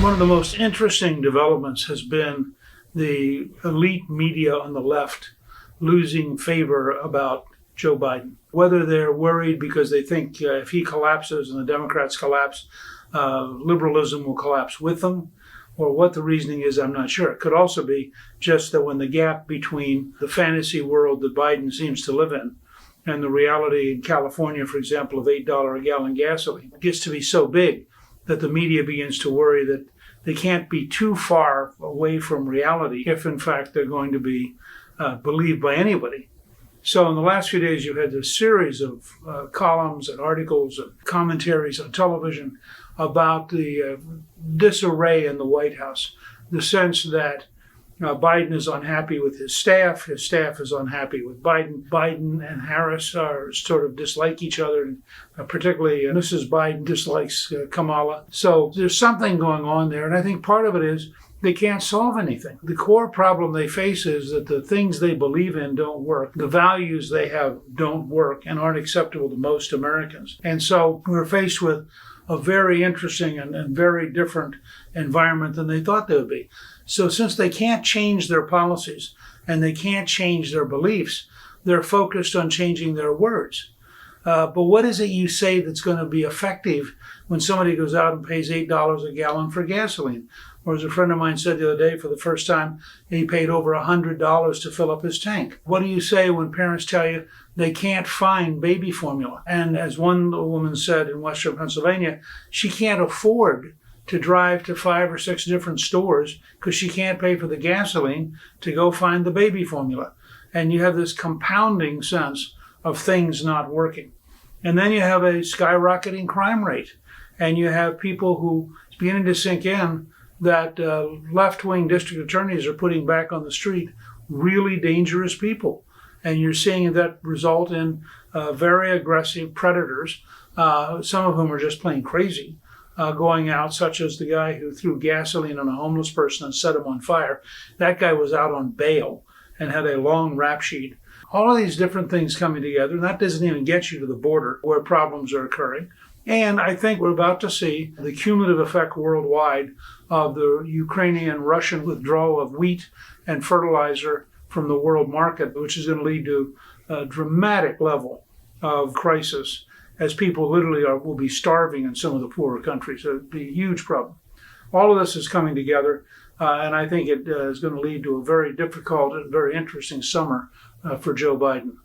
One of the most interesting developments has been the elite media on the left losing favor about Joe Biden. Whether they're worried because they think if he collapses and the Democrats collapse, liberalism will collapse with them, or what the reasoning is, I'm not sure. It could also be just that when the gap between the fantasy world that Biden seems to live in and the reality in California, for example, of $8 a gallon gasoline gets to be so big that the media begins to worry that they can't be too far away from reality if, in fact, they're going to be believed by anybody. So in the last few days, you've had a series of columns and articles and commentaries on television about the disarray in the White House, the sense that Biden is unhappy with his staff is unhappy with Biden. Biden and Harris are sort of dislike each other, and particularly Mrs. Biden dislikes Kamala. So there's something going on there, and I think part of it is they can't solve anything. The core problem they face is that the things they believe in don't work. The values they have don't work and aren't acceptable to most Americans. And so we're faced with a very interesting and very different environment than they thought they would be. So since they can't change their policies and they can't change their beliefs, they're focused on changing their words. But what is it you say that's going to be effective when somebody goes out and pays $8 a gallon for gasoline? Or as a friend of mine said the other day, for the first time, he paid over $100 to fill up his tank. What do you say when parents tell you they can't find baby formula? And as one woman said in Western Pennsylvania, she can't afford to drive to 5 or 6 different stores because she can't pay for the gasoline to go find the baby formula. And you have this compounding sense of things not working. And then you have a skyrocketing crime rate. And you have people who it's beginning to sink in that left-wing district attorneys are putting back on the street really dangerous people. And you're seeing that result in very aggressive predators, some of whom are just plain crazy, going out, such as the guy who threw gasoline on a homeless person and set him on fire. That guy was out on bail and had a long rap sheet. All of these different things coming together, and that doesn't even get you to the border where problems are occurring. And I think we're about to see the cumulative effect worldwide of the Ukrainian-Russian withdrawal of wheat and fertilizer from the world market, which is going to lead to a dramatic level of crisis as people literally will be starving in some of the poorer countries. It'll be a huge problem. All of this is coming together, and I think it is going to lead to a very difficult and very interesting summer for Joe Biden.